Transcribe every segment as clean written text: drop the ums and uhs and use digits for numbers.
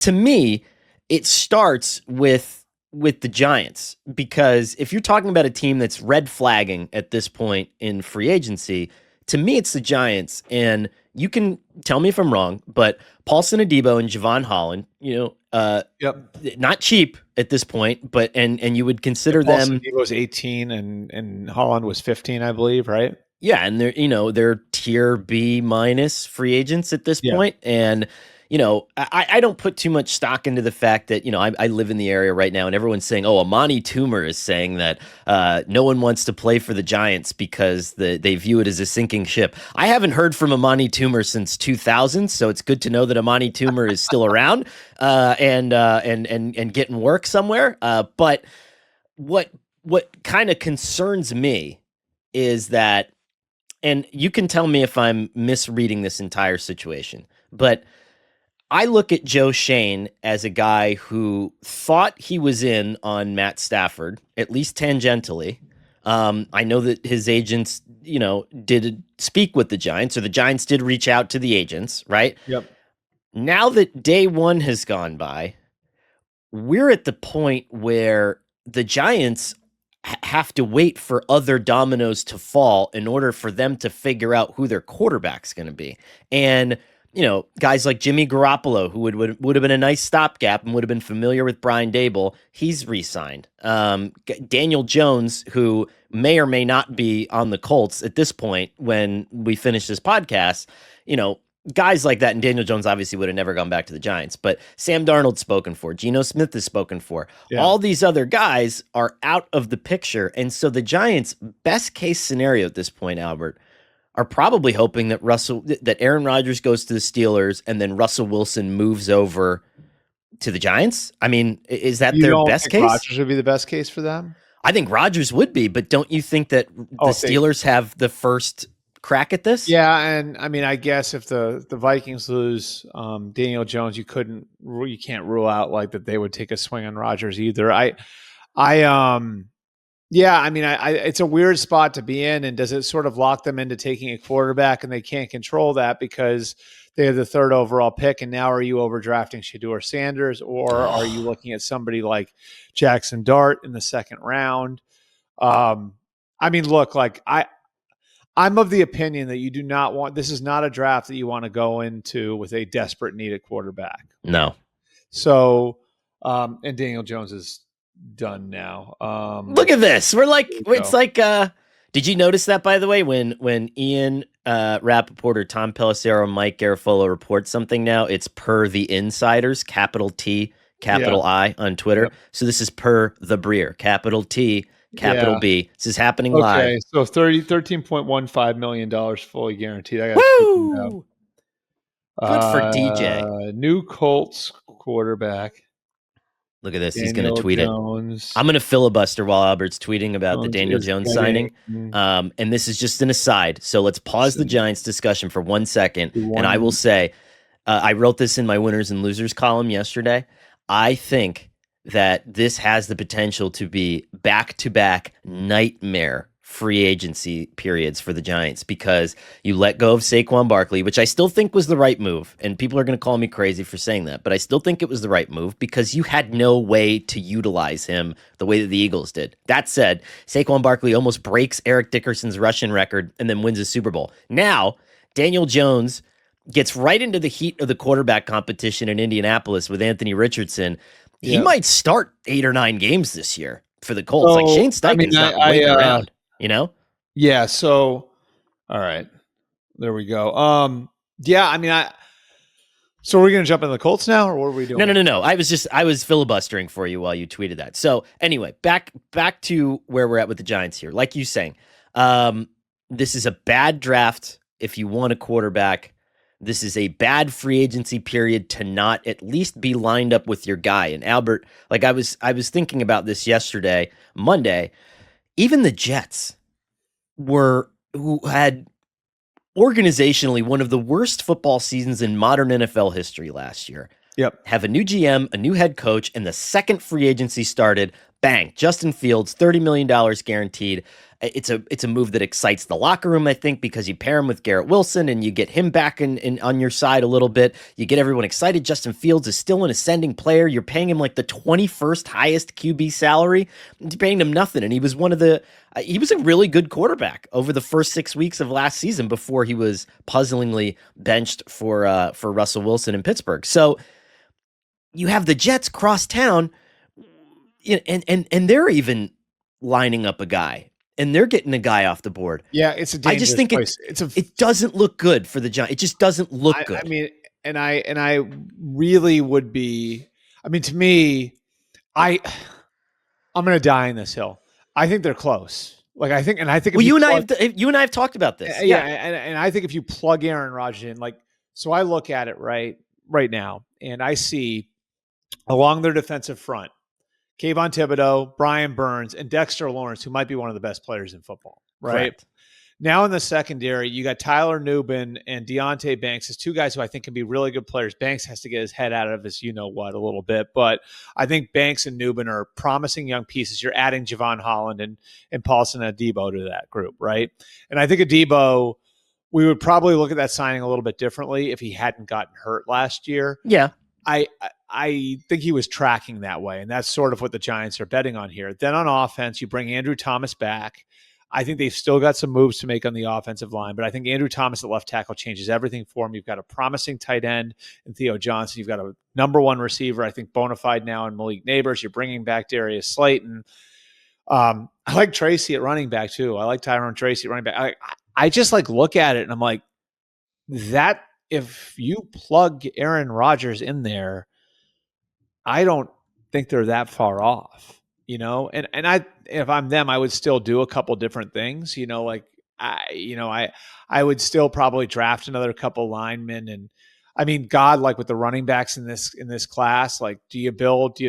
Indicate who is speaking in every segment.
Speaker 1: to me, it starts with the Giants, because if you're talking about a team that's red flagging at this point in free agency, to me it's the Giants. And you can tell me if I'm wrong, but Paulson Adebo and Javon Holland, not cheap at this point, but and you would consider them.
Speaker 2: Adebo was 18 and Holland was 15, I believe, right?
Speaker 1: Yeah, and they're tier B minus free agents at this point. And I don't put too much stock into the fact that, I live in the area right now and everyone's saying, oh, Amani Toomer is saying that no one wants to play for the Giants because they view it as a sinking ship. I haven't heard from Amani Toomer since 2000, so it's good to know that Amani Toomer is still around and getting work somewhere. But what kind of concerns me is that, and you can tell me if I'm misreading this entire situation, but I look at Joe Shane as a guy who thought he was in on Matt Stafford, at least tangentially. I know that his agents, did speak with the Giants, or the Giants did reach out to the agents, right?
Speaker 2: Yep.
Speaker 1: Now that day one has gone by, we're at the point where the Giants have to wait for other dominoes to fall in order for them to figure out who their quarterback's going to be. And guys like Jimmy Garoppolo, who would have been a nice stopgap and would have been familiar with Brian Daboll, he's re-signed. Daniel Jones, who may or may not be on the Colts at this point when we finish this podcast, guys like that, and Daniel Jones obviously would have never gone back to the Giants, but Sam Darnold's spoken for, Geno Smith is spoken for. Yeah. All these other guys are out of the picture. And so the Giants' best case scenario at this point, Albert, are probably hoping that Aaron Rodgers goes to the Steelers and then Russell Wilson moves over to the Giants. I mean, is that their best case?
Speaker 2: Rodgers would be the best case for them?
Speaker 1: I think Rodgers would be, but don't you think that the Steelers have the first crack at this?
Speaker 2: Yeah, and I mean, I guess if the Vikings lose Daniel Jones, you can't rule out like that they would take a swing on Rodgers either. Yeah, I mean, it's a weird spot to be in, and does it sort of lock them into taking a quarterback, and they can't control that because they have the third overall pick, and now are you overdrafting Shedeur Sanders, or are you looking at somebody like Jackson Dart in the second round? I mean, look, like I'm of the opinion that you do not want – this is not a draft that you want to go into with a desperate need at quarterback.
Speaker 1: No.
Speaker 2: So and Daniel Jones is – done now.
Speaker 1: Look at this. It's like did you notice that, by the way, when Ian Rappaport or Tom Pelissero or Mike Garafolo report something now, it's per the insiders, capital T, capital I on Twitter. Yep. So this is per the Breer, capital T, capital B. This is happening live. Okay,
Speaker 2: so $13.15 million fully guaranteed. I got
Speaker 1: Woo! Good for DJ.
Speaker 2: New Colts quarterback.
Speaker 1: Look at this. He's going to tweet Jones. It. I'm going to filibuster while Albert's tweeting about the Daniel Jones signing. And this is just an aside. So let's pause the Giants discussion for 1 second. And I will say, I wrote this in my winners and losers column yesterday. I think that this has the potential to be back-to-back nightmare free agency periods for the Giants, because you let go of Saquon Barkley, which I still think was the right move. And people are going to call me crazy for saying that, but I still think it was the right move because you had no way to utilize him the way that the Eagles did. That said, Saquon Barkley almost breaks Eric Dickerson's rushing record and then wins a Super Bowl. Now, Daniel Jones gets right into the heat of the quarterback competition in Indianapolis with Anthony Richardson. He might start 8 or 9 games this year for the Colts. Like Shane Steichen's not waiting around. Yeah.
Speaker 2: So, all right, there we go. Yeah. I mean, so we're going to jump into the Colts now, or what are we doing?
Speaker 1: No. I was filibustering for you while you tweeted that. So anyway, back to where we're at with the Giants here. Like you saying, this is a bad draft. If you want a quarterback, this is a bad free agency period to not at least be lined up with your guy. And Albert, like I was thinking about this yesterday, Monday. Even the Jets who had organizationally one of the worst football seasons in modern NFL history last year.
Speaker 2: Yep.
Speaker 1: Have a new GM, a new head coach, and the second free agency started, bang, Justin Fields, $30 million guaranteed. It's a move that excites the locker room, I think, because you pair him with Garrett Wilson and you get him back in on your side a little bit. You get everyone excited. Justin Fields is still an ascending player. You're paying him like the 21st highest QB salary. You're paying him nothing, and he was he was a really good quarterback over the first 6 weeks of last season before he was puzzlingly benched for Russell Wilson in Pittsburgh. So you have the Jets cross town, and they're even lining up a guy. And they're getting a guy off the board.
Speaker 2: Yeah, it's a dangerous
Speaker 1: I just think
Speaker 2: place.
Speaker 1: It doesn't look good for the Giants. It just doesn't look good.
Speaker 2: I mean, and I really would be. I mean, to me, I'm going to die in this hill. I think they're close. Like I think.
Speaker 1: Well, you and I have talked about this.
Speaker 2: Yeah, and I think if you plug Aaron Rodgers in, like, so I look at it right now, and I see along their defensive front, Kayvon Thibodeau, Brian Burns, and Dexter Lawrence, who might be one of the best players in football, right?
Speaker 1: Correct.
Speaker 2: Now in the secondary, you got Tyler Nubin and Deontay Banks as two guys who I think can be really good players. Banks has to get his head out of his you-know-what a little bit, but I think Banks and Nubin are promising young pieces. You're adding Javon Holland and Paulson Adebo to that group, right? And I think Adebo, we would probably look at that signing a little bit differently if he hadn't gotten hurt last year.
Speaker 1: Yeah.
Speaker 2: I think he was tracking that way, and that's sort of what the Giants are betting on here. Then on offense, you bring Andrew Thomas back. I think they've still got some moves to make on the offensive line, but I think Andrew Thomas at left tackle changes everything for him. You've got a promising tight end in Theo Johnson. You've got a number one receiver, I think, bona fide now in Malik Neighbors. You're bringing back Darius Slayton. I like Tracy at running back, too. I like Tyrone Tracy at running back. I just look at it, and I'm like, that if you plug Aaron Rodgers in there, I don't think they're that far off, and if I'm them, I would still do a couple different things, I would still probably draft another couple linemen. And I mean, God, like with the running backs in this class, like, do you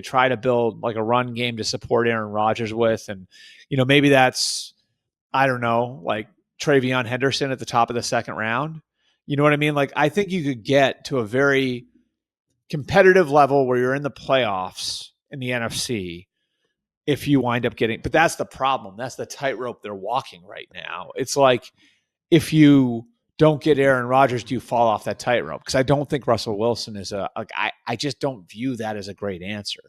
Speaker 2: try to build like a run game to support Aaron Rodgers with? And, maybe that's, I don't know, like Travion Henderson at the top of the second round. You know what I mean? Like, I think you could get to a very competitive level where you're in the playoffs in the NFC if you wind up getting, but that's the problem. That's the tightrope they're walking right now. It's like, if you don't get Aaron Rodgers, do you fall off that tightrope? Because I don't think Russell Wilson is I just don't view that as a great answer.